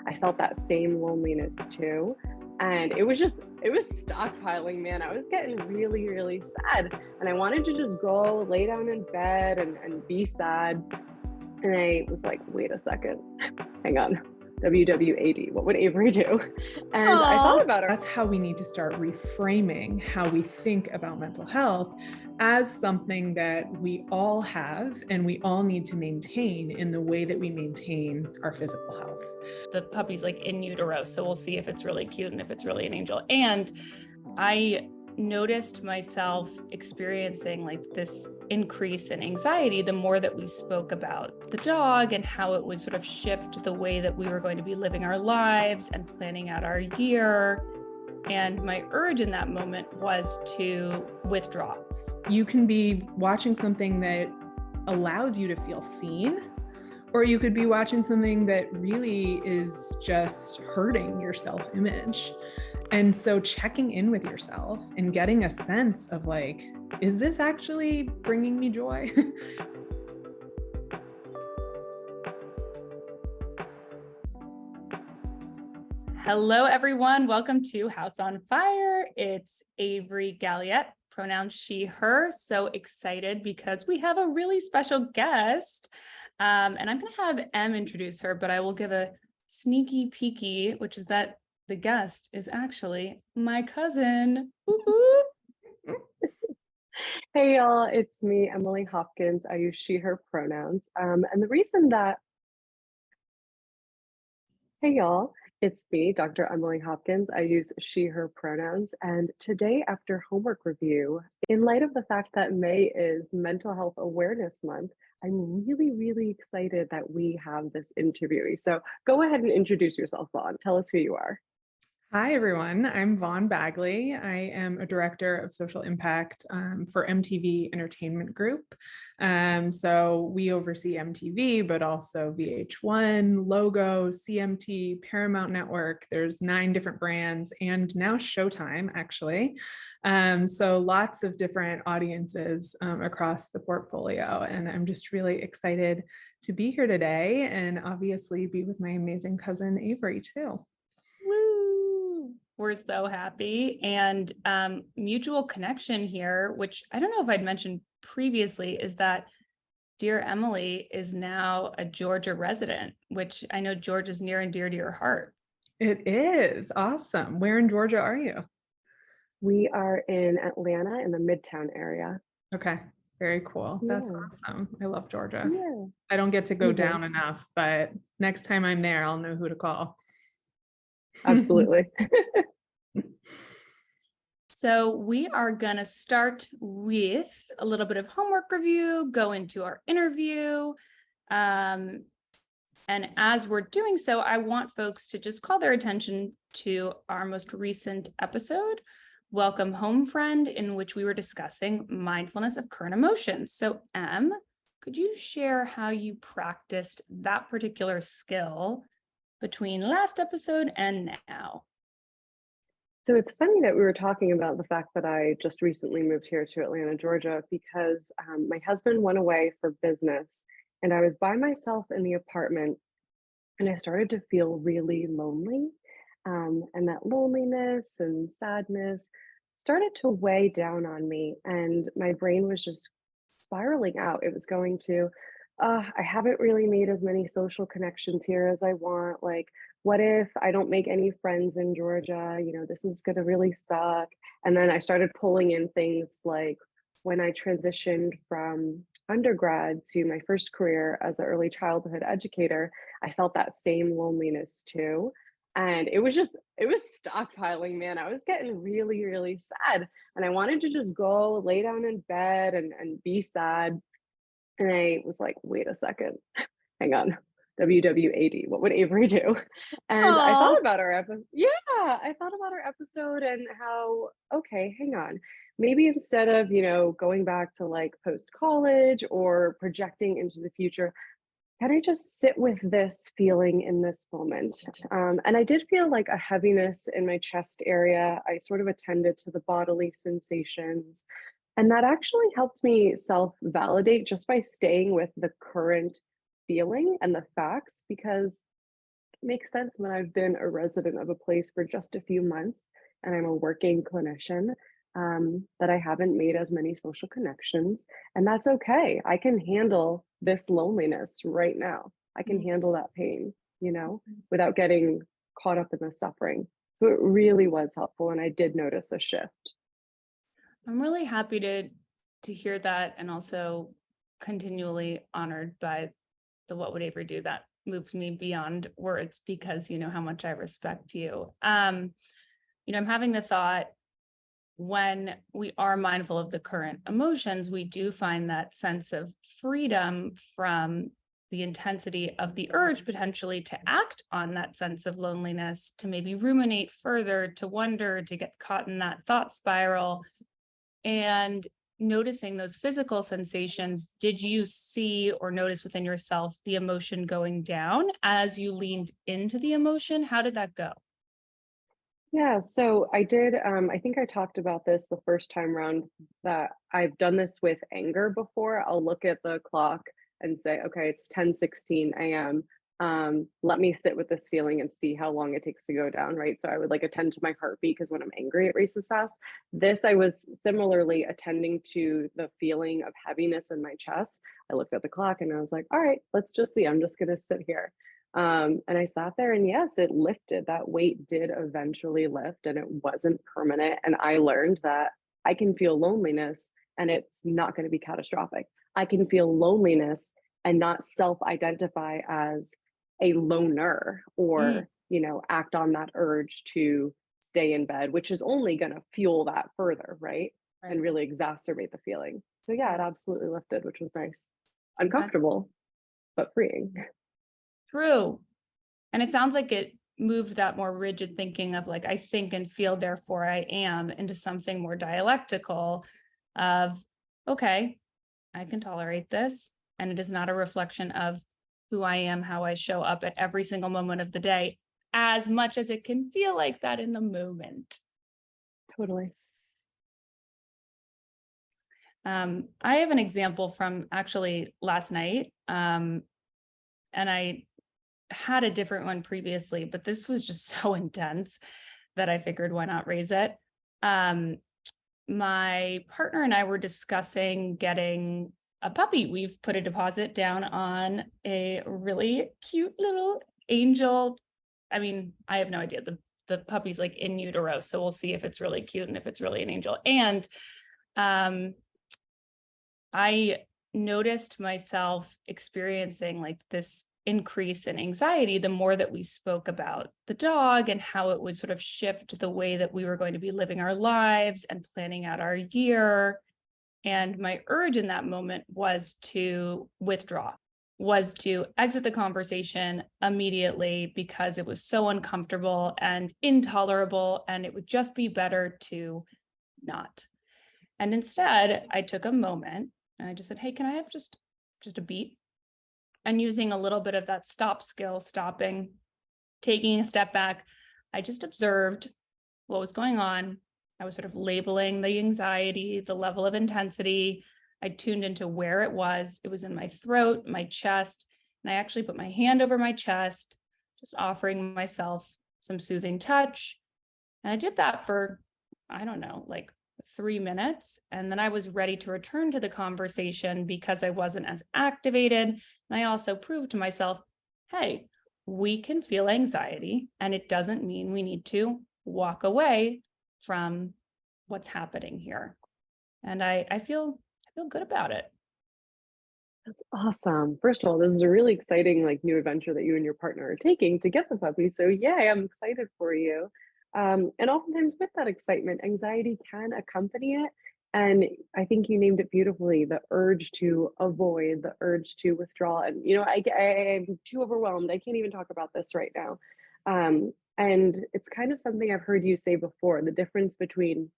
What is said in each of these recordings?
I felt that same loneliness too. And it was stockpiling, man. I was getting really, really sad. And I wanted to just go lay down in bed and be sad. And I was like, wait a second, hang on. WWAD, what would Avery do? And I thought about it. That's how we need to start reframing how we think about mental health as something that we all have and we all need to maintain in the way that we maintain our physical health. The puppy's like in utero, so we'll see if it's really cute and if it's really an angel. And I noticed myself experiencing like this increase in anxiety the more that we spoke about the dog and how it would sort of shift the way that we were going to be living our lives and planning out our year. And my urge in that moment was to withdraw. You can be watching something that allows you to feel seen, or you could be watching something that really is just hurting your self-image. And so checking in with yourself and getting a sense of like, is this actually bringing me joy? Hello, everyone. Welcome to House on Fire. It's Avery Galliette, pronouns she, her. So excited because we have a really special guest. And I'm going to have Em introduce her, but I will give a sneaky peeky, which is that the guest is actually my cousin. Woo-hoo. Hey y'all, it's me, Emily Hopkins. I use she, her pronouns. And the reason that, hey y'all, it's me, Dr. Emily Hopkins. I use she, her pronouns. And today, after homework review, in light of the fact that May is Mental Health Awareness Month, I'm really, really excited that we have this interview. So go ahead and introduce yourself, Vaughan. Tell us who you are. Hi, everyone. I'm Vaughan Bagley. I am a director of social impact for MTV Entertainment Group. So we oversee MTV, but also VH1, Logo, CMT, Paramount Network. There's 9 different brands and now Showtime, actually. So lots of different audiences across the portfolio. And I'm just really excited to be here today and obviously be with my amazing cousin, Avery, too. We're so happy, and mutual connection here, which I don't know if I'd mentioned previously, is that dear Emily is now a Georgia resident, which I know Georgia is near and dear to your heart. It is awesome. Where in Georgia are you? We are in Atlanta in the Midtown area. Okay, very cool. That's Yeah. awesome. I love Georgia. Yeah. I don't get to go down enough, but next time I'm there, I'll know who to call. Absolutely. So we are going to start with a little bit of homework review, go into our interview. And as we're doing so, I want folks to just call their attention to our most recent episode, Welcome Home Friend, in which we were discussing mindfulness of current emotions. So Em, could you share how you practiced that particular skill between last episode and now? So it's funny that we were talking about the fact that I just recently moved here to Atlanta, Georgia, because my husband went away for business and I was by myself in the apartment and I started to feel really lonely. And that loneliness and sadness started to weigh down on me and my brain was just spiraling out. It was going to, I haven't really made as many social connections here as I want. Like, what if I don't make any friends in Georgia? You know, this is going to really suck. And then I started pulling in things like when I transitioned from undergrad to my first career as an early childhood educator, I felt that same loneliness too. And it was stockpiling, man. I was getting really, really sad. And I wanted to just go lay down in bed and be sad. And I was like, wait a second, hang on. WWAD, what would Avery do? And I thought about our episode. Yeah, I thought about our episode and how, okay, hang on. Maybe instead of, going back to like post-college or projecting into the future, can I just sit with this feeling in this moment? And I did feel like a heaviness in my chest area. I sort of attended to the bodily sensations. And that actually helped me self-validate just by staying with the current feeling and the facts, because makes sense when I've been a resident of a place for just a few months and I'm a working clinician, that I haven't made as many social connections. And that's okay. I can handle this loneliness right now. I can Mm. handle that pain, without getting caught up in the suffering. So it really was helpful. And I did notice a shift. I'm really happy to hear that, and also continually honored by the What Would Avery Do. That moves me beyond words, because you know how much I respect you. I'm having the thought, when we are mindful of the current emotions, we do find that sense of freedom from the intensity of the urge potentially to act on that sense of loneliness, to maybe ruminate further, to wonder, to get caught in that thought spiral. And noticing those physical sensations, did you see or notice within yourself the emotion going down as you leaned into the emotion? How did that go? Yeah, so I did, I think I talked about this the first time round, that I've done this with anger before. I'll look at the clock and say, okay, it's 10:16 a.m. Let me sit with this feeling and see how long it takes to go down, right? So I would like attend to my heartbeat, because when I'm angry, it races fast. This, I was similarly attending to the feeling of heaviness in my chest. I looked at the clock and I was like, all right, let's just see. I'm just gonna sit here. And I sat there, and yes, it lifted. That weight did eventually lift, and it wasn't permanent. And I learned that I can feel loneliness and it's not going to be catastrophic. I can feel loneliness and not self-identify as a loner, Mm, or, act on that urge to stay in bed, which is only going to fuel that further, right? And right. really exacerbate the feeling. So yeah, it absolutely lifted, which was nice. That's Uncomfortable, but freeing. true. And it sounds like it moved that more rigid thinking of like, I think and feel, therefore I am, into something more dialectical of, okay, I can tolerate this. And it is not a reflection of who I am, how I show up at every single moment of the day, as much as it can feel like that in the moment. Totally. I have an example from actually last night. And I had a different one previously, but this was just so intense that I figured, why not raise it? Um, my partner and I were discussing getting a puppy. We've put a deposit down on a really cute little angel. I mean, I have no idea. The puppy's like in utero, so we'll see if it's really cute and if it's really an angel. And um, I noticed myself experiencing like this increase in anxiety the more that we spoke about the dog and how it would sort of shift the way that we were going to be living our lives and planning out our year. And my urge in that moment was to withdraw, was to exit the conversation immediately, because it was so uncomfortable and intolerable, and it would just be better to not. And instead, I took a moment and I just said, hey, can I have just a beat? And using a little bit of that stop skill, stopping, taking a step back, I just observed what was going on. I was sort of labeling the anxiety, the level of intensity. I tuned into where it was. It was in my throat, my chest, and I actually put my hand over my chest, just offering myself some soothing touch. And I did that for, I don't know, like 3 minutes. And then I was ready to return to the conversation because I wasn't as activated. And I also proved to myself, hey, we can feel anxiety, and it doesn't mean we need to walk away from what's happening here. And I feel good about it. That's awesome. First of all, this is a really exciting, like, new adventure that you and your partner are taking to get the puppy. So yay, I'm excited for you. And oftentimes with that excitement, anxiety can accompany it. And I think you named it beautifully, the urge to avoid, the urge to withdraw. And, I'm too overwhelmed. I can't even talk about this right now. And it's kind of something I've heard you say before, the difference between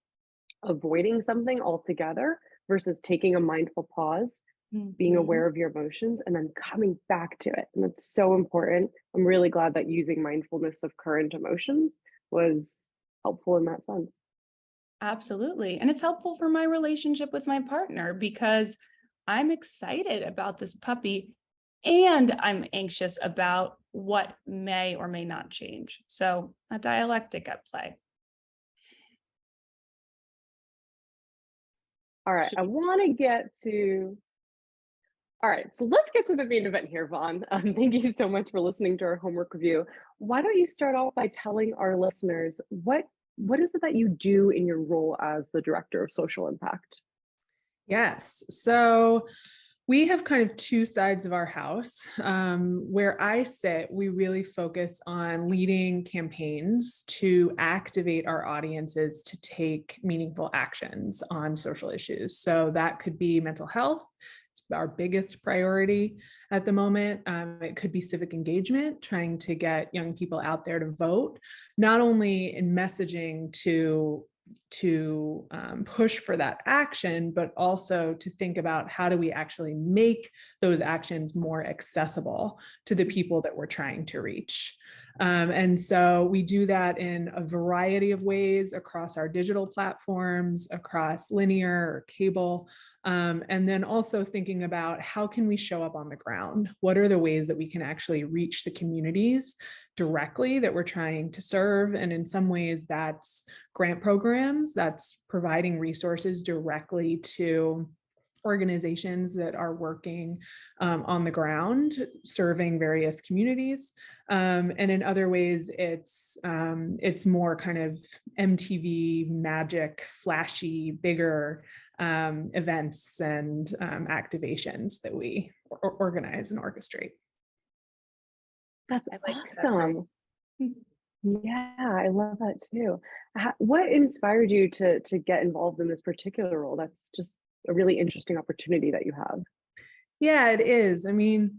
avoiding something altogether versus taking a mindful pause, being Mhm. aware of your emotions, and then coming back to it. And that's so important. I'm really glad that using mindfulness of current emotions was helpful in that sense. Absolutely. And it's helpful for my relationship with my partner, because I'm excited about this puppy and I'm anxious about what may or may not change. So a dialectic at play. All right, I want to get to. All right, so let's get to the main event here, Vaughn. Thank you so much for listening to our homework review. Why don't you start off by telling our listeners what is it that you do in your role as the director of social impact? Yes. So we have kind of two sides of our house. Where I sit, we really focus on leading campaigns to activate our audiences to take meaningful actions on social issues. So that could be mental health. It's our biggest priority at the moment. It could be civic engagement, trying to get young people out there to vote, not only in messaging to push for that action, but also to think about how do we actually make those actions more accessible to the people that we're trying to reach. And so we do that in a variety of ways across our digital platforms, across linear or cable, and then also thinking about how can we show up on the ground? What are the ways that we can actually reach the communities directly that we're trying to serve? And in some ways that's grant programs, that's providing resources directly to organizations that are working on the ground, serving various communities. And in other ways, it's more kind of MTV magic, flashy, bigger events and activations that we organize and orchestrate. That's I like awesome. Yeah, I love that too. What inspired you to get involved in this particular role? That's just a really interesting opportunity that you have. Yeah, it is. I mean,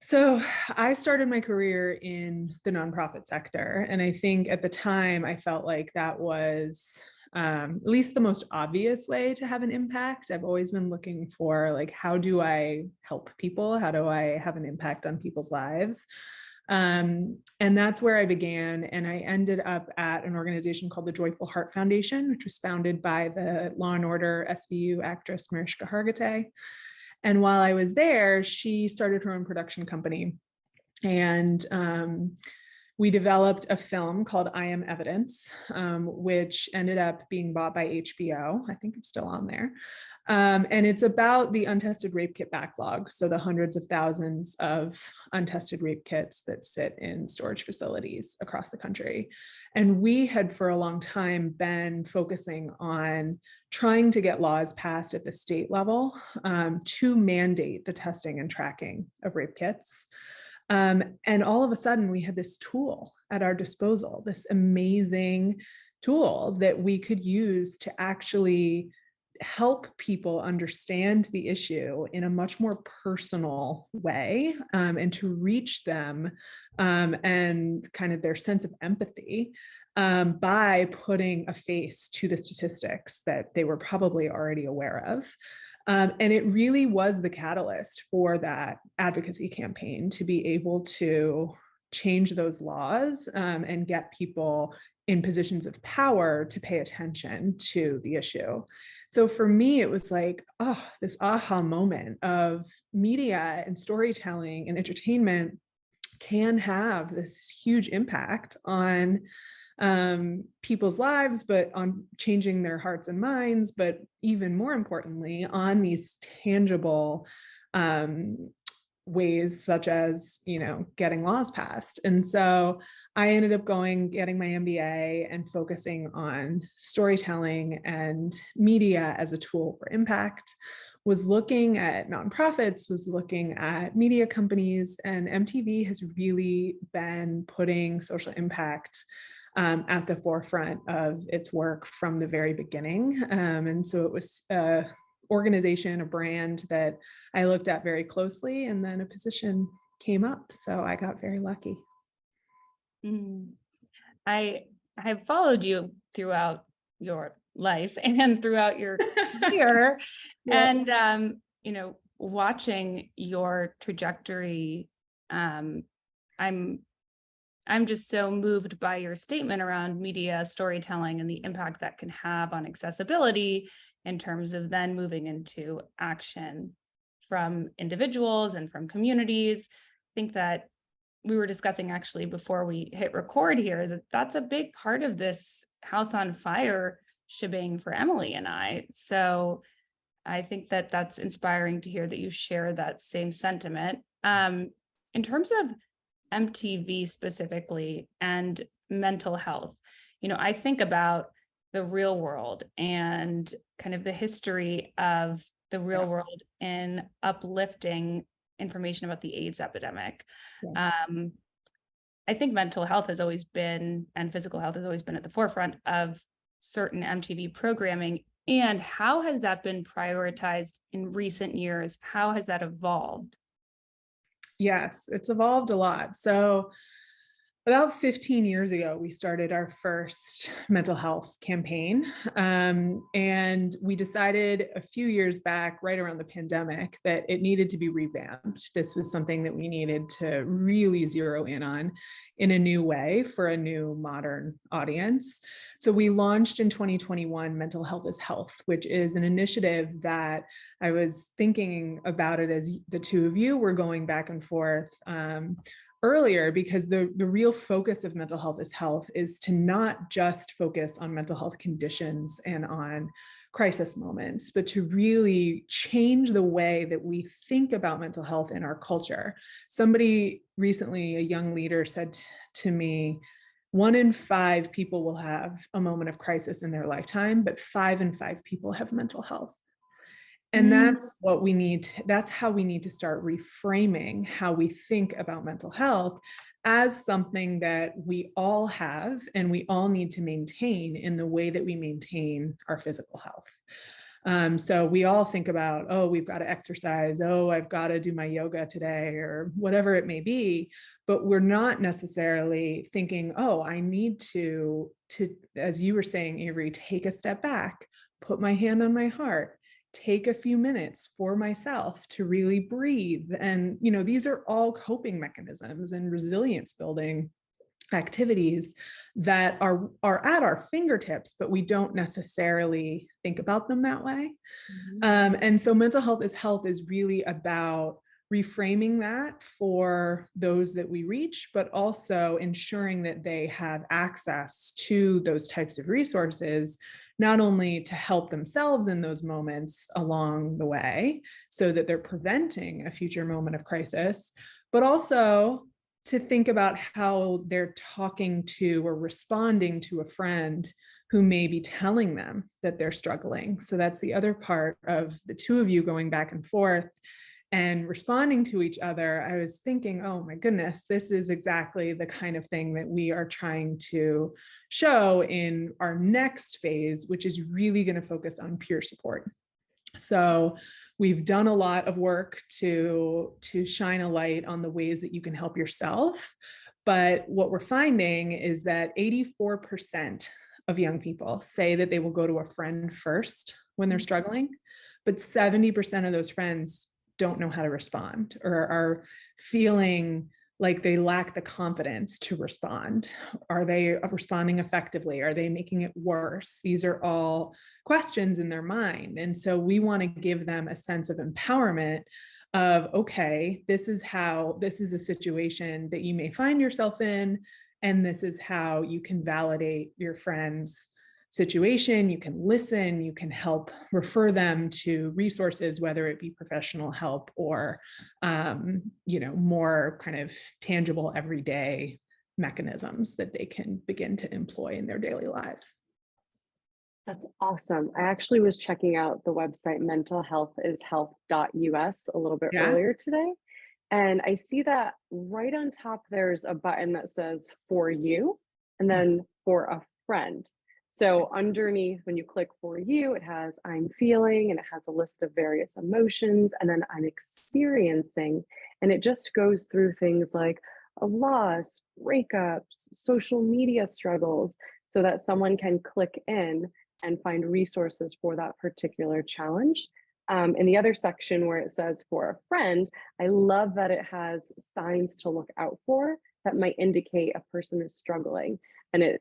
so I started my career in the nonprofit sector, and I think at the time I felt like that was at least the most obvious way to have an impact. I've always been looking for like, how do I help people? How do I have an impact on people's lives? And that's where I began. And I ended up at an organization called the Joyful Heart Foundation, which was founded by the Law and Order SVU actress Mariska Hargitay. And while I was there, she started her own production company. And we developed a film called I Am Evidence, which ended up being bought by HBO. I think it's still on there. And it's about the untested rape kit backlog. So the hundreds of thousands of untested rape kits that sit in storage facilities across the country. And we had for a long time been focusing on trying to get laws passed at the state level to mandate the testing and tracking of rape kits. And all of a sudden we had this tool at our disposal, this amazing tool that we could use to actually help people understand the issue in a much more personal way, and to reach them and kind of their sense of empathy by putting a face to the statistics that they were probably already aware of. And it really was the catalyst for that advocacy campaign to be able to change those laws and get people in positions of power to pay attention to the issue. So for me, it was like, oh, this aha moment of media and storytelling and entertainment can have this huge impact on people's lives, but on changing their hearts and minds, but even more importantly, on these tangible ways, such as, getting laws passed. And so I ended up getting my MBA and focusing on storytelling and media as a tool for impact, was looking at nonprofits, was looking at media companies, and MTV has really been putting social impact at the forefront of its work from the very beginning. And so it was an organization, a brand that I looked at very closely, and then a position came up. So I got very lucky. I have followed you throughout your life and throughout your career. Yep. And, watching your trajectory, I'm just so moved by your statement around media storytelling and the impact that can have on accessibility in terms of then moving into action from individuals and from communities. I think that we were discussing actually before we hit record here that that's a big part of this House on Fire shebang for Emily and I. So I think that that's inspiring to hear that you share that same sentiment. In terms of MTV specifically and mental health, I think about the real world and kind of the history of the real world in uplifting information about the AIDS epidemic. I think mental health has always been, and physical health has always been at the forefront of certain MTV programming. And how has that been prioritized in recent years? How has that evolved? Yes, it's evolved a lot. So about 15 years ago, we started our first mental health campaign. And we decided a few years back, right around the pandemic, that it needed to be revamped. This was something that we needed to really zero in on in a new way for a new modern audience. So we launched in 2021 Mental Health is Health, which is an initiative that I was thinking about it as the two of you were going back and forth earlier, because the real focus of Mental Health is Health is to not just focus on mental health conditions and on crisis moments, but to really change the way that we think about mental health in our culture. Somebody recently, a young leader, said to me, 1 in 5 people will have a moment of crisis in their lifetime, but 5 in 5 people have mental health. And that's what we need. That's how we need to start reframing how we think about mental health as something that we all have and we all need to maintain in the way that we maintain our physical health. So we all think about, oh, we've got to exercise. Oh, I've got to do my yoga today, or whatever it may be. But we're not necessarily thinking, oh, I need to, as you were saying, Avery, take a step back, put my hand on my heart, take a few minutes for myself to really breathe. And, these are all coping mechanisms and resilience building activities that are at our fingertips, but we don't necessarily think about them that way. And so Mental Health is Health is really about reframing that for those that we reach, but also ensuring that they have access to those types of resources, not only to help themselves in those moments along the way so that they're preventing a future moment of crisis, but also to think about how they're talking to or responding to a friend who may be telling them that they're struggling. So that's the other part of the two of you going back and forth and responding to each other. I was thinking, oh my goodness, this is exactly the kind of thing that we are trying to show in our next phase, which is really going to focus on peer support. So we've done a lot of work to shine a light on the ways that you can help yourself. But what we're finding is that 84% of young people say that they will go to a friend first when they're struggling, but 70% of those friends don't know how to respond or are feeling like they lack the confidence to respond. Are they responding effectively? Are they making it worse? These are all questions in their mind. And so we want to give them a sense of empowerment of, okay, this is a situation that you may find yourself in, and this is how you can validate your friend's situation. You can listen, you can help refer them to resources, whether it be professional help or, more kind of tangible everyday mechanisms that they can begin to employ in their daily lives. That's awesome. I actually was checking out the website mentalhealthishealth.us a little bit earlier today. And I see that right on top, there's a button that says for you, and then for a friend. So underneath, when you click for you, it has I'm feeling, and it has a list of various emotions, and then I'm experiencing. And it just goes through things like a loss, breakups, social media struggles, so that someone can click in and find resources for that particular challenge. In the other section where it says for a friend, I love that it has signs to look out for that might indicate a person is struggling. And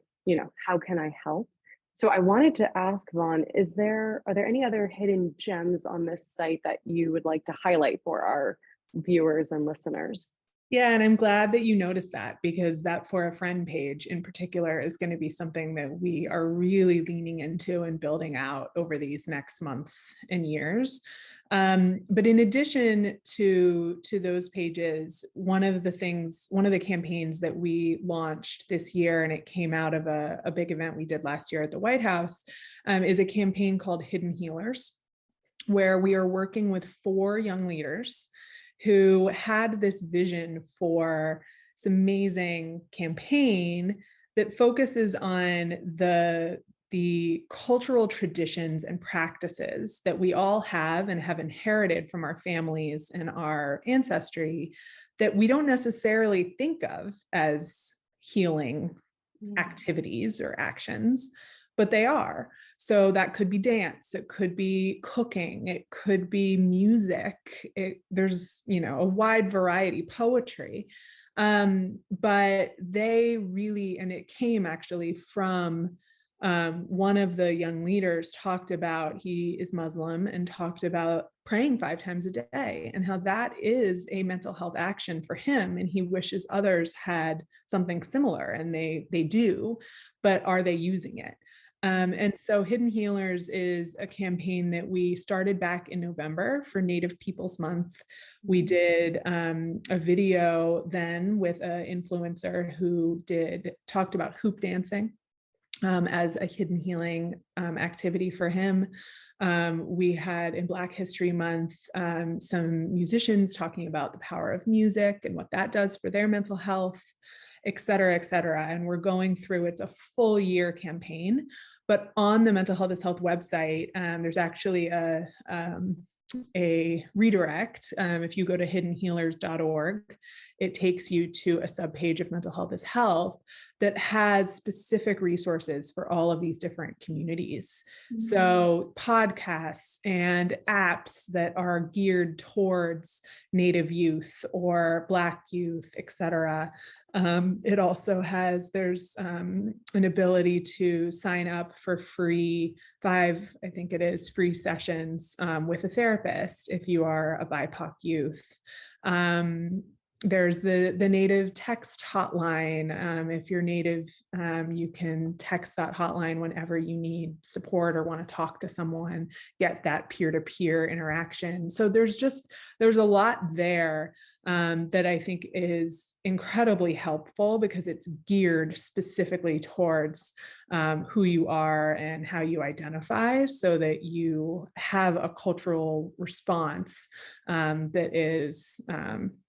how can I help? So I wanted to ask Vaughn, are there any other hidden gems on this site that you would like to highlight for our viewers and listeners? Yeah, and I'm glad that you noticed that, because that For a Friend page in particular is going to be something that we are really leaning into and building out over these next months and years. But in addition to those pages, one of the campaigns that we launched this year, and it came out of a big event we did last year at the White House, is a campaign called Hidden Healers, where we are working with 4 young leaders who had this vision for this amazing campaign that focuses on the cultural traditions and practices that we all have and have inherited from our families and our ancestry that we don't necessarily think of as healing activities or actions, but they are. So that could be dance, it could be cooking, it could be music. There's, a wide variety, poetry. But they really, and it came actually from one of the young leaders talked about, he is Muslim, and talked about praying 5 times a day and how that is a mental health action for him. And he wishes others had something similar, and they do, but are they using it? And so Hidden Healers is a campaign that we started back in November for Native Peoples Month. We did a video then with an influencer who talked about hoop dancing as a hidden healing activity for him. We had in Black History Month some musicians talking about the power of music and what that does for their mental health, et cetera, et cetera. And we're going through, it's a full year campaign, but on the Mental Health is Health website, there's actually a redirect. If you go to hiddenhealers.org, it takes you to a subpage of Mental Health is Health that has specific resources for all of these different communities. Mm-hmm. So podcasts and apps that are geared towards Native youth or Black youth, et cetera. It also there's an ability to sign up for free 5, I think it is, free sessions with a therapist if you are a BIPOC youth. There's the Native text hotline. If you're Native, you can text that hotline whenever you need support or want to talk to someone, get that peer-to-peer interaction. So there's a lot there that I think is incredibly helpful, because it's geared specifically towards who you are and how you identify, so that you have a cultural response that is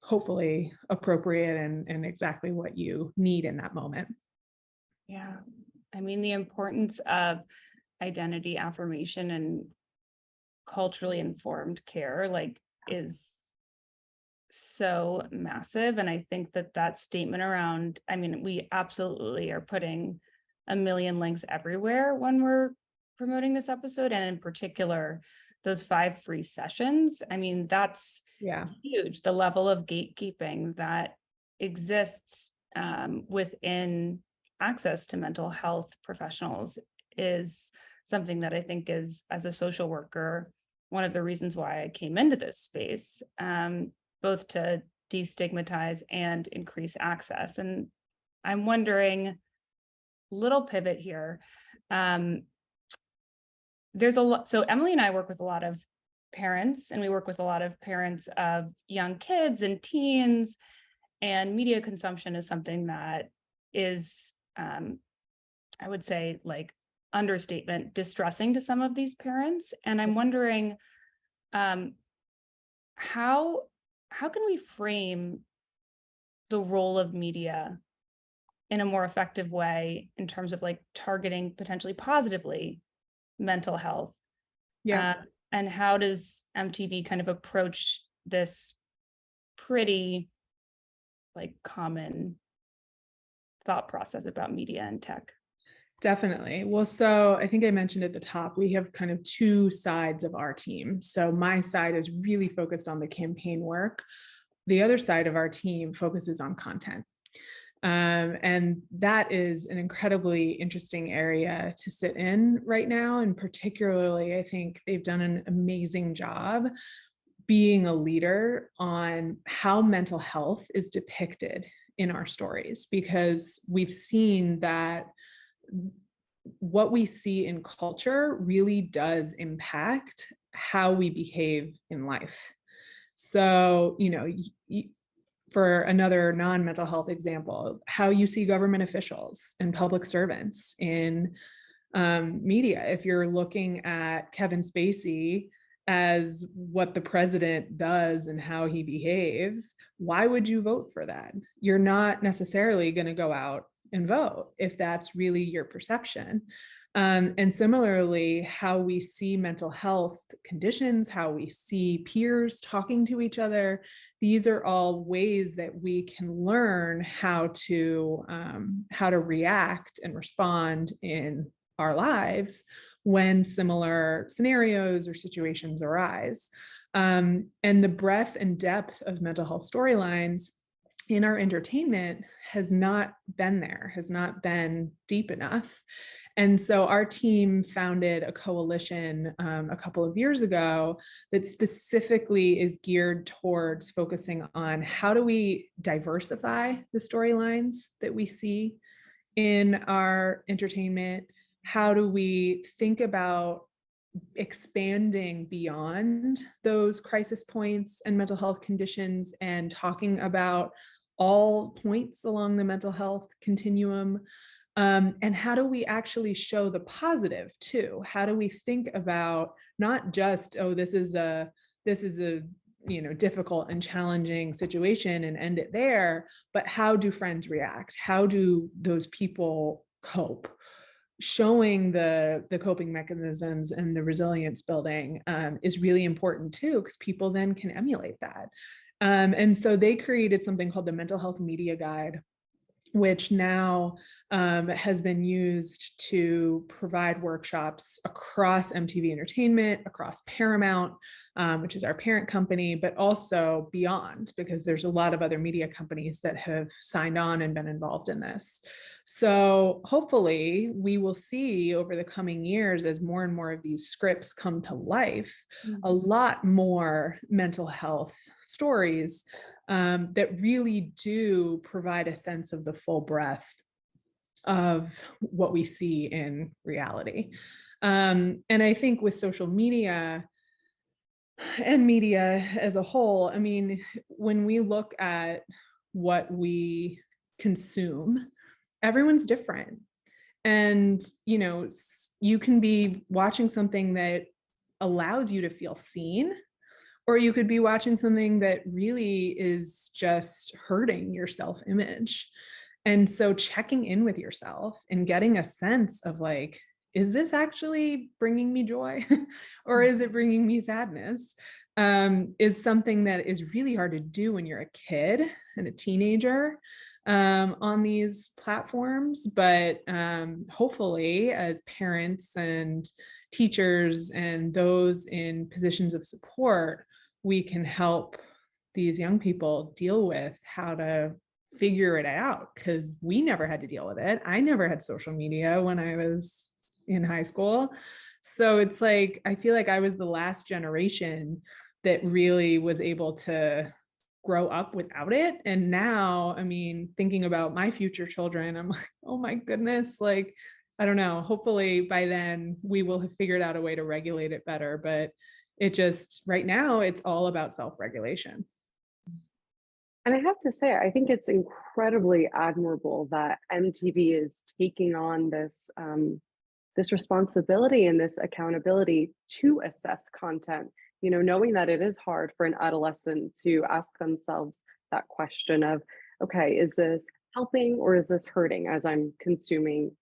hopefully appropriate and exactly what you need in that moment. Yeah, I mean, the importance of identity affirmation and culturally informed care is so massive. And I think that statement around, I mean, we absolutely are putting a million links everywhere when we're promoting this episode, and in particular those 5 free sessions. I mean, that's huge. The level of gatekeeping that exists within access to mental health professionals is something that I think is, as a social worker, one of the reasons why I came into this space, both to destigmatize and increase access. And I'm wondering, little pivot here. There's a lot. So Emily and I work with a lot of parents, and we work with a lot of parents of young kids and teens, and media consumption is something that is, I would say, understatement, distressing to some of these parents. And I'm wondering, how can we frame the role of media in a more effective way in terms of targeting potentially positively mental health? And how does MTV kind of approach this pretty common thought process about media and tech? Definitely. Well, so I think I mentioned at the top, we have kind of 2 sides of our team. So my side is really focused on the campaign work. The other side of our team focuses on content. And that is an incredibly interesting area to sit in right now. And particularly, I think they've done an amazing job being a leader on how mental health is depicted in our stories, because we've seen that what we see in culture really does impact how we behave in life. So, for another non-mental health example, how you see government officials and public servants in media. If you're looking at Kevin Spacey as what the president does and how he behaves, why would you vote for that? You're not necessarily going to go out and vote if that's really your perception. And similarly, how we see mental health conditions, how we see peers talking to each other, these are all ways that we can learn how to react and respond in our lives when similar scenarios or situations arise. And the breadth and depth of mental health storylines in our entertainment has not been there, has not been deep enough. And so our team founded a coalition a couple of years ago that specifically is geared towards focusing on how do we diversify the storylines that we see in our entertainment? How do we think about expanding beyond those crisis points and mental health conditions and talking about all points along the mental health continuum? And how do we actually show the positive too? How do we think about not just, oh, this is a difficult and challenging situation and end it there, but how do friends react? How do those people cope? Showing the coping mechanisms and the resilience building is really important too, because people then can emulate that. And so they created something called the Mental Health Media Guide, which now has been used to provide workshops across MTV Entertainment, across Paramount, which is our parent company, but also beyond, because there's a lot of other media companies that have signed on and been involved in this. So hopefully we will see over the coming years, as more and more of these scripts come to life, a lot more mental health stories that really do provide a sense of the full breadth of what we see in reality. And I think with social media and media as a whole, I mean, when we look at what we consume, everyone's different. And, you can be watching something that allows you to feel seen, or you could be watching something that really is just hurting your self-image. And so checking in with yourself and getting a sense of like, is this actually bringing me joy or is it bringing me sadness, is something that is really hard to do when you're a kid and a teenager on these platforms. But hopefully as parents and teachers and those in positions of support, we can help these young people deal with how to figure it out, because we never had to deal with it. I never had social media when I was in high school. So it's like, I feel like I was the last generation that really was able to grow up without it. And now, I mean, thinking about my future children, I'm like, oh my goodness, like, I don't know, hopefully by then we will have figured out a way to regulate it better. But it just, right now, it's all about self-regulation. And I have to say, I think it's incredibly admirable that MTV is taking on this responsibility and this accountability to assess content, knowing that it is hard for an adolescent to ask themselves that question of, okay, is this helping or is this hurting as I'm consuming,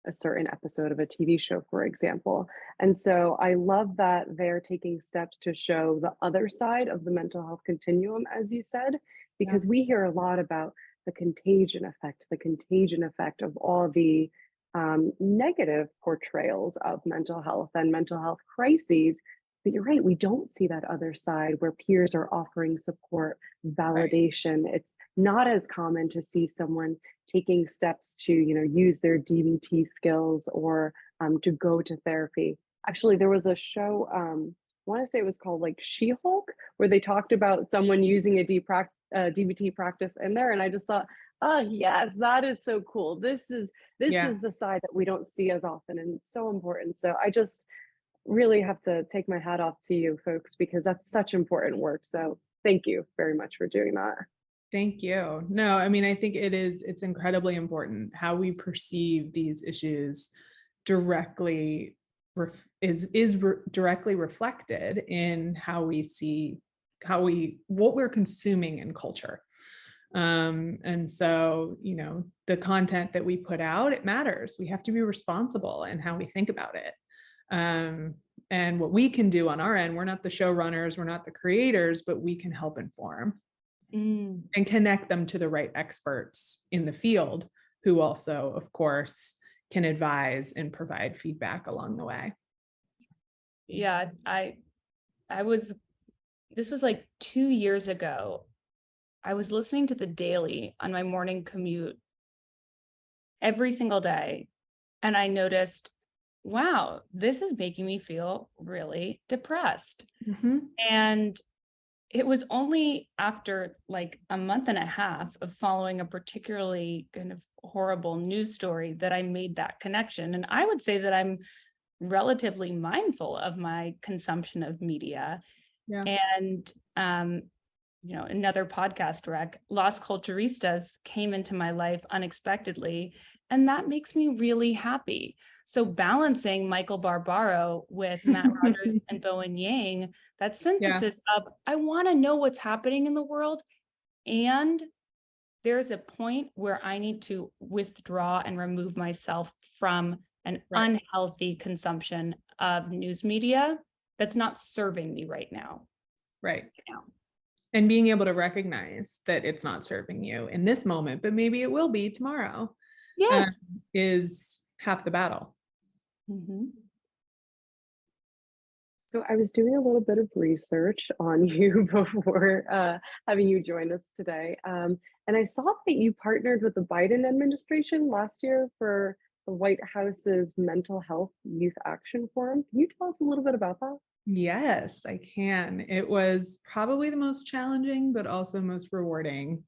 a certain episode of a TV show, for example. And so I love that they're taking steps to show the other side of the mental health continuum, as you said, because we hear a lot about the contagion effect of all the negative portrayals of mental health and mental health crises. But you're right, we don't see that other side where peers are offering support, validation. Right. not as common to see someone taking steps to, use their DBT skills or to go to therapy. Actually, there was a show, I want to say it was called like She-Hulk, where they talked about someone using a DBT practice in there, and I just thought, oh yes, that is so cool. This Yeah. is the side that we don't see as often, and it's so important. So I just really have to take my hat off to you folks because that's such important work. So thank you very much for doing that. Thank you. No, I mean, I think it's incredibly important how we perceive these issues directly directly reflected in how we see what we're consuming in culture. And so, the content that we put out, it matters. We have to be responsible in how we think about it. And what we can do on our end, we're not the showrunners, we're not the creators, but we can help inform and connect them to the right experts in the field who also, of course, can advise and provide feedback along the way. Yeah, this was like 2 years ago. I was listening to The Daily on my morning commute every single day, and I noticed, wow, this is making me feel really depressed. Mm-hmm. And it was only after like a month and a half of following a particularly kind of horrible news story that I made that connection. And I would say that I'm relatively mindful of my consumption of media. Yeah. And another podcast rec, Los Culturistas came into my life unexpectedly, and that makes me really happy. So balancing Michael Barbaro with Matt Rogers and Bowen Yang, that synthesis of, I want to know what's happening in the world, and there's a point where I need to withdraw and remove myself from an unhealthy consumption of news media that's not serving me right now. Right. And being able to recognize that it's not serving you in this moment, but maybe it will be tomorrow. Yes. Is half the battle. Mm-hmm. So I was doing a little bit of research on you before having you join us today. And I saw that you partnered with the Biden administration last year for the White House's Mental Health Youth Action Forum. Can you tell us a little bit about that? Yes, I can. It was probably the most challenging, but also most rewarding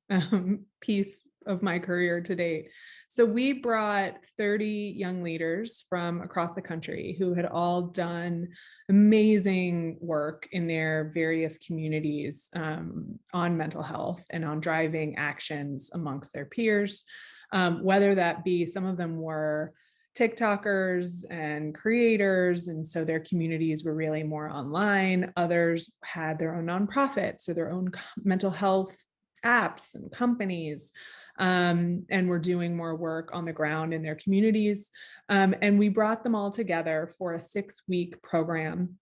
piece of my career to date. So we brought 30 young leaders from across the country who had all done amazing work in their various communities on mental health and on driving actions amongst their peers, whether that be some of them were TikTokers and creators, and so their communities were really more online. Others had their own nonprofits or their own mental health apps and companies, and were doing more work on the ground in their communities. And we brought them all together for a 6-week program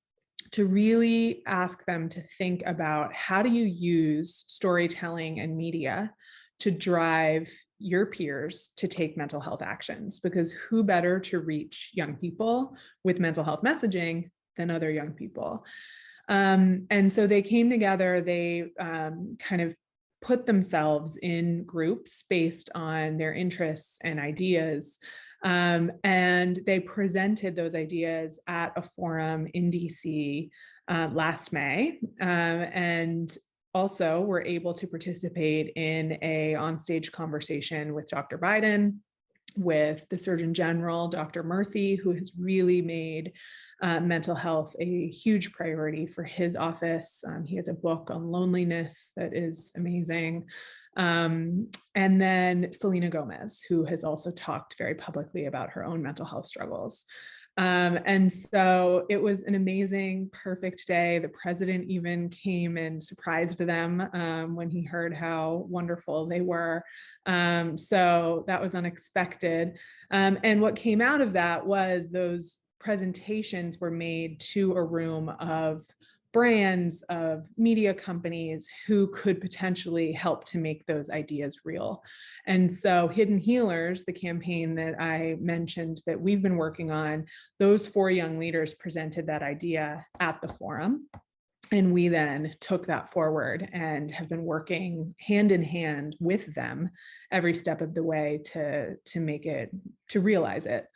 to really ask them to think about, how do you use storytelling and media to drive your peers to take mental health actions? Because who better to reach young people with mental health messaging than other young people? And so they came together, they kind of put themselves in groups based on their interests and ideas. And they presented those ideas at a forum in DC last May. And also were able to participate in a onstage conversation with Dr. Biden, with the Surgeon General, Dr. Murthy, who has really made mental health a huge priority for his office. He has a book on loneliness that is amazing. And then Selena Gomez, who has also talked very publicly about her own mental health struggles. And so it was an amazing, perfect day. The president even came and surprised them when he heard how wonderful they were. So that was unexpected. And what came out of that was those presentations were made to a room of brands, of media companies who could potentially help to make those ideas real. And so Hidden Healers, the campaign that I mentioned that we've been working on, those 4 young leaders presented that idea at the forum. And we then took that forward and have been working hand in hand with them every step of the way to make it, to realize it.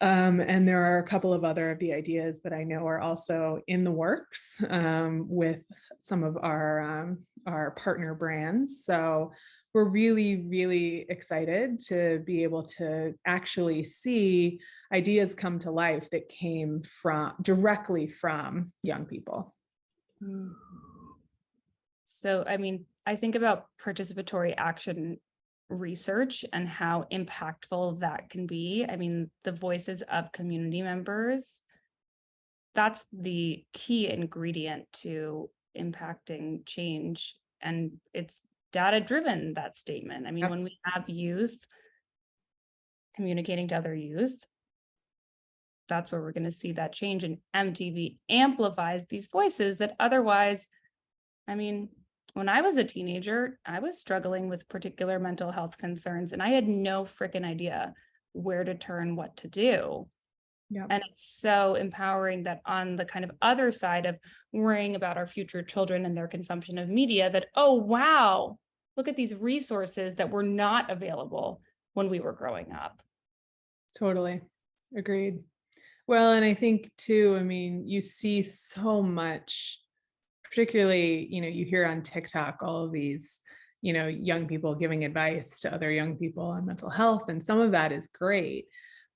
And there are a couple of other of the ideas that I know are also in the works with some of our partner brands. So we're really, really excited to be able to actually see ideas come to life that came directly from young people. So, I mean, I think about participatory action research and how impactful that can be. I mean, the voices of community members, that's the key ingredient to impacting change. And it's data driven, that statement. I mean, when we have youth communicating to other youth, that's where we're going to see that change. And MTV amplifies these voices that otherwise, I mean, when I was a teenager, I was struggling with particular mental health concerns and I had no freaking idea where to turn, what to do. Yeah. And it's so empowering that on the kind of other side of worrying about our future children and their consumption of media, that, oh, wow, look at these resources that were not available when we were growing up. Totally. Agreed. Well, and I think too, I mean, you see so much, particularly, you hear on TikTok, all of these, young people giving advice to other young people on mental health. And some of that is great,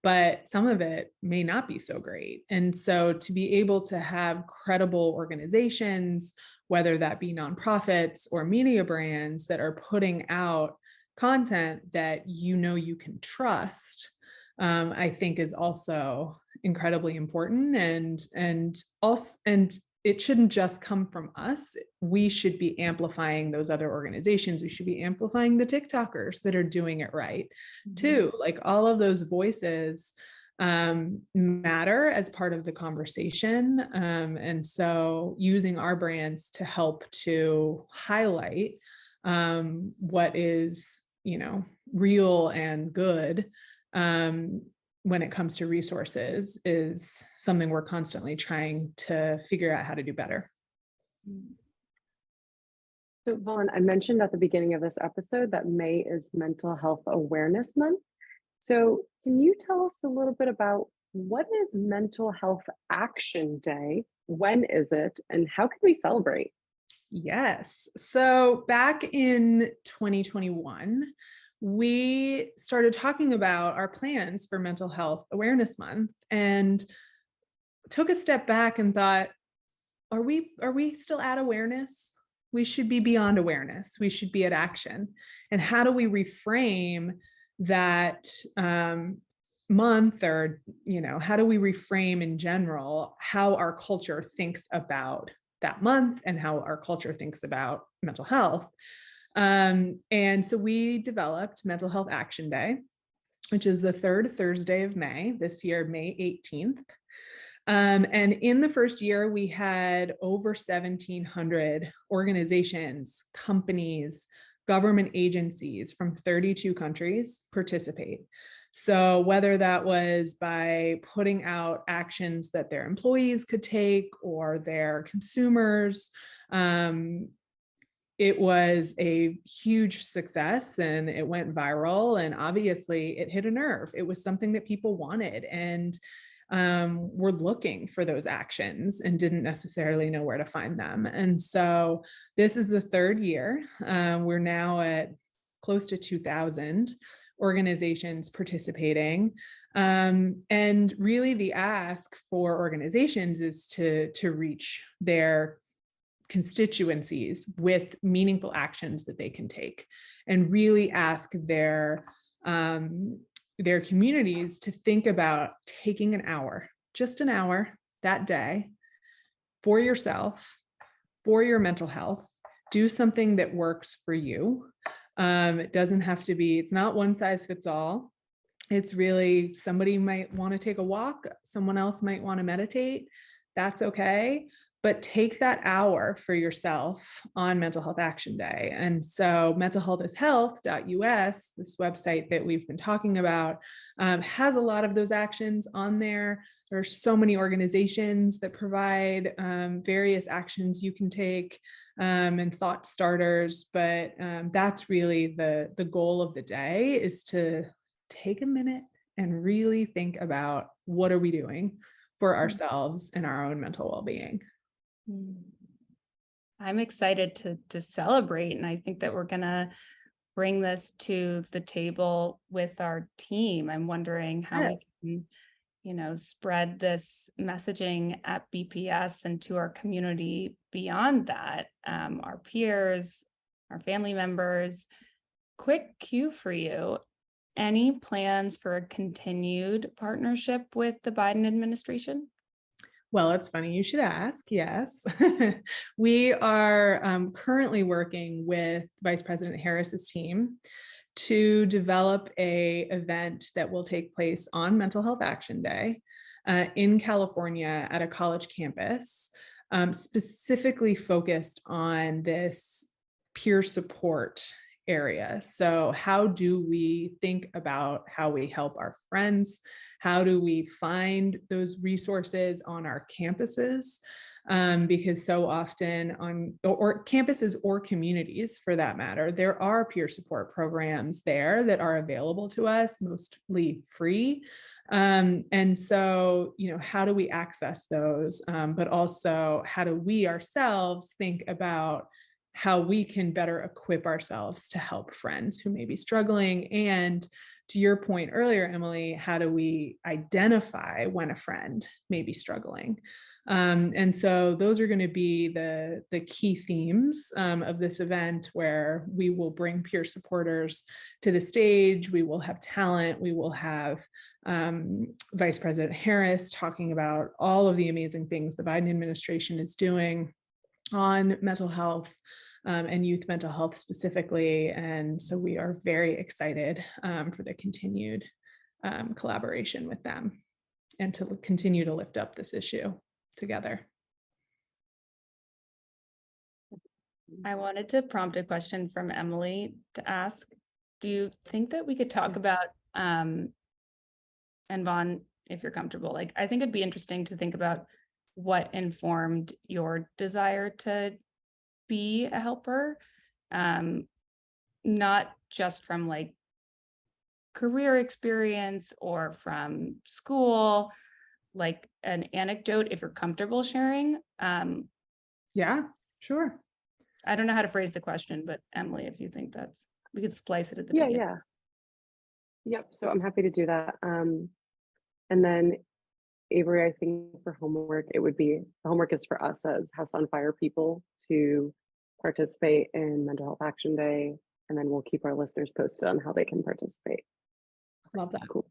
but some of it may not be so great. And so to be able to have credible organizations, whether that be nonprofits or media brands that are putting out content that you can trust, I think is also incredibly important, and it shouldn't just come from us. We should be amplifying those other organizations. We should be amplifying the TikTokers that are doing it right too. Like all of those voices matter as part of the conversation. And so using our brands to help to highlight what is, real and good when it comes to resources is something we're constantly trying to figure out how to do better. So Vaughan, I mentioned at the beginning of this episode that May is Mental Health Awareness Month. So can you tell us a little bit about what is Mental Health Action Day? When is it? And how can we celebrate? Yes. So back in 2021, we started talking about our plans for Mental Health Awareness Month and took a step back and thought, are we still at awareness? We should be beyond awareness. We should be at action. And how do we reframe that month, or, how do we reframe in general how our culture thinks about that month and how our culture thinks about mental health? And so we developed Mental Health Action Day, which is the third Thursday of May, this year, May 18th. And in the first year, we had over 1,700 organizations, companies, government agencies from 32 countries participate. So whether that was by putting out actions that their employees could take or their consumers, it was a huge success and it went viral, and obviously it hit a nerve. It was something that people wanted and were looking for those actions and didn't necessarily know where to find them. And so this is the third year. We're now at close to 2,000 organizations participating. And really the ask for organizations is to reach their constituencies with meaningful actions that they can take, and really ask their communities to think about taking an hour, just an hour that day for yourself, for your mental health. Do something that works for you. It doesn't have to be, it's not one size fits all. It's really, somebody might want to take a walk, someone else might want to meditate. That's okay. But take that hour for yourself on Mental Health Action Day. And so mentalhealthishealth.us, this website that we've been talking about, has a lot of those actions on there. There are so many organizations that provide various actions you can take and thought starters, but that's really the goal of the day, is to take a minute and really think about what are we doing for ourselves and our own mental well-being. I'm excited to celebrate, and I think that we're gonna bring this to the table with our team. I'm wondering how we can, spread this messaging at BPS and to our community beyond that, our peers, our family members. Quick cue for you. Any plans for a continued partnership with the Biden administration? Well, it's funny you should ask. Yes, we are currently working with Vice President Harris's team to develop a event that will take place on Mental Health Action Day in California at a college campus, specifically focused on this peer support area. So how do we think about how we help our friends? How do we find those resources on our campuses? Because so often or campuses or communities for that matter, there are peer support programs there that are available to us, mostly free. And so, how do we access those? But also, how do we ourselves think about how we can better equip ourselves to help friends who may be struggling? And to your point earlier, Emily, how do we identify when a friend may be struggling? And so those are going to be the key themes of this event, where we will bring peer supporters to the stage. We will have talent. We will have Vice President Harris talking about all of the amazing things the Biden administration is doing on mental health and youth mental health specifically. And so we are very excited for the continued collaboration with them and to continue to lift up this issue together. I wanted to prompt a question from Emily to ask. Do you think that we could talk about, and Vaughan, if you're comfortable, I think it'd be interesting to think about what informed your desire to be a helper, not just from career experience or from school, an anecdote, if you're comfortable sharing. Yeah, sure. I don't know how to phrase the question, but Emily, if you think we could splice it at the beginning. Yeah. Yep. So I'm happy to do that. And then Avery, I think for homework, the homework is for us as House on Fire people to participate in Mental Health Action Day, and then we'll keep our listeners posted on how they can participate. Love that. Cool.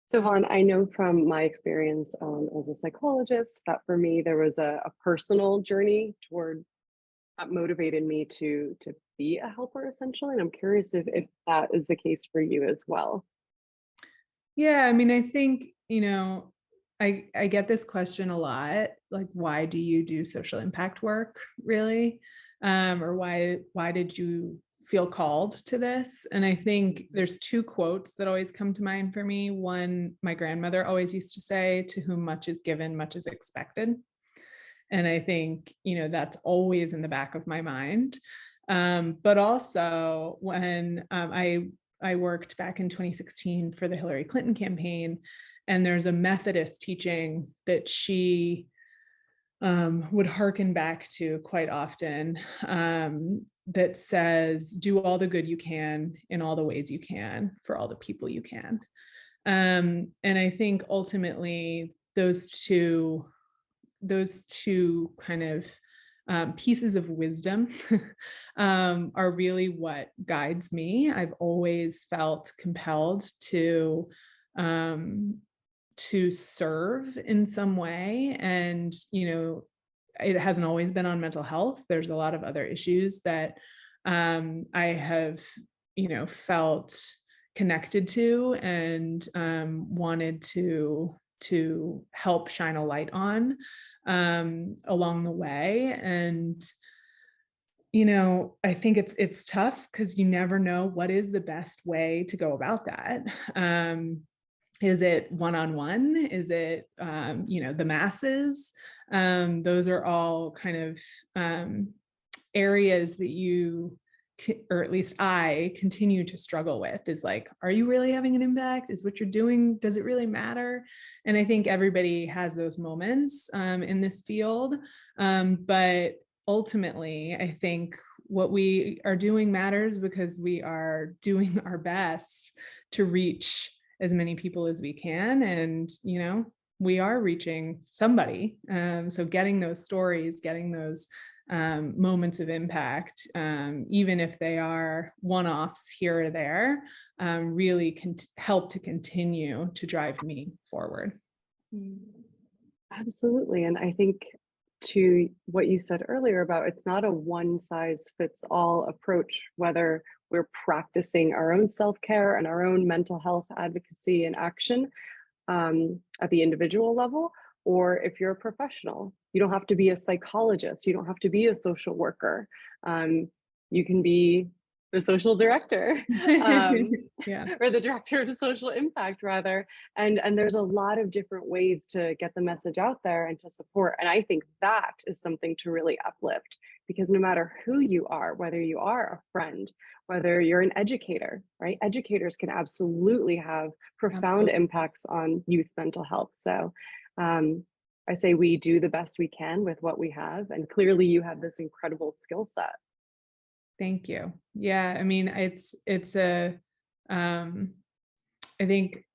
So Vaughan, I know from my experience as a psychologist that for me, there was a personal journey toward that motivated me to be a helper essentially. And I'm curious if that is the case for you as well. Yeah, I mean, I think, I get this question a lot, why do you do social impact work, really? Or why did you feel called to this? And I think there's two quotes that always come to mind for me. One, my grandmother always used to say, "To whom much is given, much is expected." And I think, that's always in the back of my mind. But also when I worked back in 2016 for the Hillary Clinton campaign, and there's a Methodist teaching that she would hearken back to quite often, that says, "Do all the good you can in all the ways you can for all the people you can." And I think ultimately those two kind of pieces of wisdom are really what guides me. I've always felt compelled to serve in some way. And, it hasn't always been on mental health. There's a lot of other issues that I have, felt connected to and wanted to help shine a light on along the way. And I think it's tough because you never know what is the best way to go about that. Is it one-on-one? Is it, the masses? Those are all kind of areas that you, or at least I, continue to struggle with, is like, are you really having an impact? Is what you're doing, does it really matter? And I think everybody has those moments in this field. But ultimately, I think what we are doing matters because we are doing our best to reach as many people as we can. And, we are reaching somebody. So getting those stories, getting those moments of impact, even if they are one-offs here or there, really can help to continue to drive me forward. Absolutely. And I think to what you said earlier about it's not a one size fits all approach, whether we're practicing our own self-care and our own mental health advocacy and action at the individual level, or if you're a professional. You don't have to be a psychologist, you don't have to be a social worker. You can be the social director, Yeah. or the director of social impact rather. And there's a lot of different ways to get the message out there and to support. And I think that is something to really uplift, because no matter who you are, whether you are a friend, whether you're an educator, right? Educators can absolutely have profound impacts on youth mental health. So I say we do the best we can with what we have. And clearly you have this incredible skill set. Thank you. Yeah, I mean, it's I think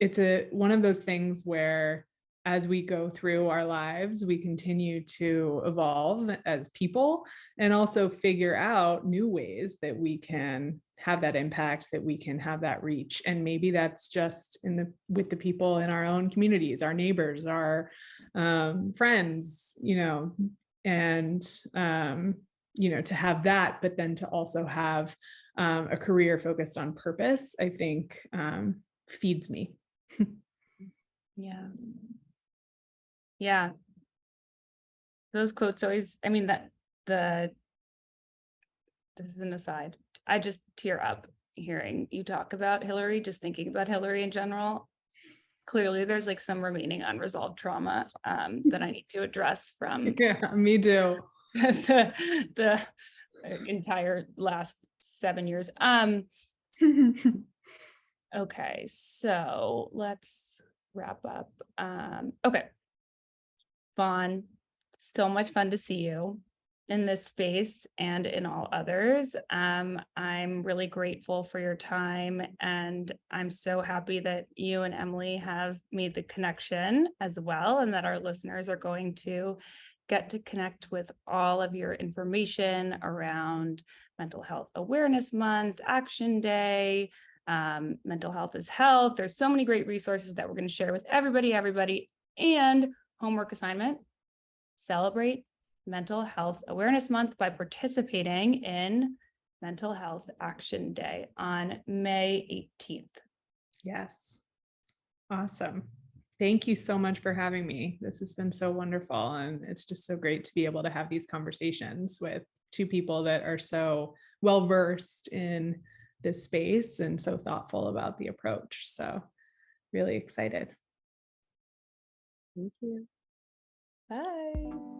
it's one of those things where as we go through our lives, we continue to evolve as people and also figure out new ways that we can have that impact, that we can have that reach. And maybe that's just with the people in our own communities, our neighbors, our friends, and to have that, but then to also have a career focused on purpose, I think feeds me. Yeah. Yeah. Those quotes always, I mean, this is an aside. I just tear up hearing you talk about Hillary, just thinking about Hillary in general. Clearly there's like some remaining unresolved trauma that I need to address from Yeah, me too. the entire last 7 years. Okay, so let's wrap up. Okay. Vaughan, so much fun to see you in this space and in all others. I'm really grateful for your time, and I'm so happy that you and Emily have made the connection as well, and that our listeners are going to get to connect with all of your information around Mental Health Awareness Month, Action Day, Mental Health is Health. There's so many great resources that we're going to share with everybody, and homework assignment: celebrate Mental Health Awareness Month by participating in Mental Health Action Day on May 18th. Yes. Awesome. Thank you so much for having me. This has been so wonderful. And it's just so great to be able to have these conversations with two people that are so well versed in this space and so thoughtful about the approach. So really excited. Thank you. Bye.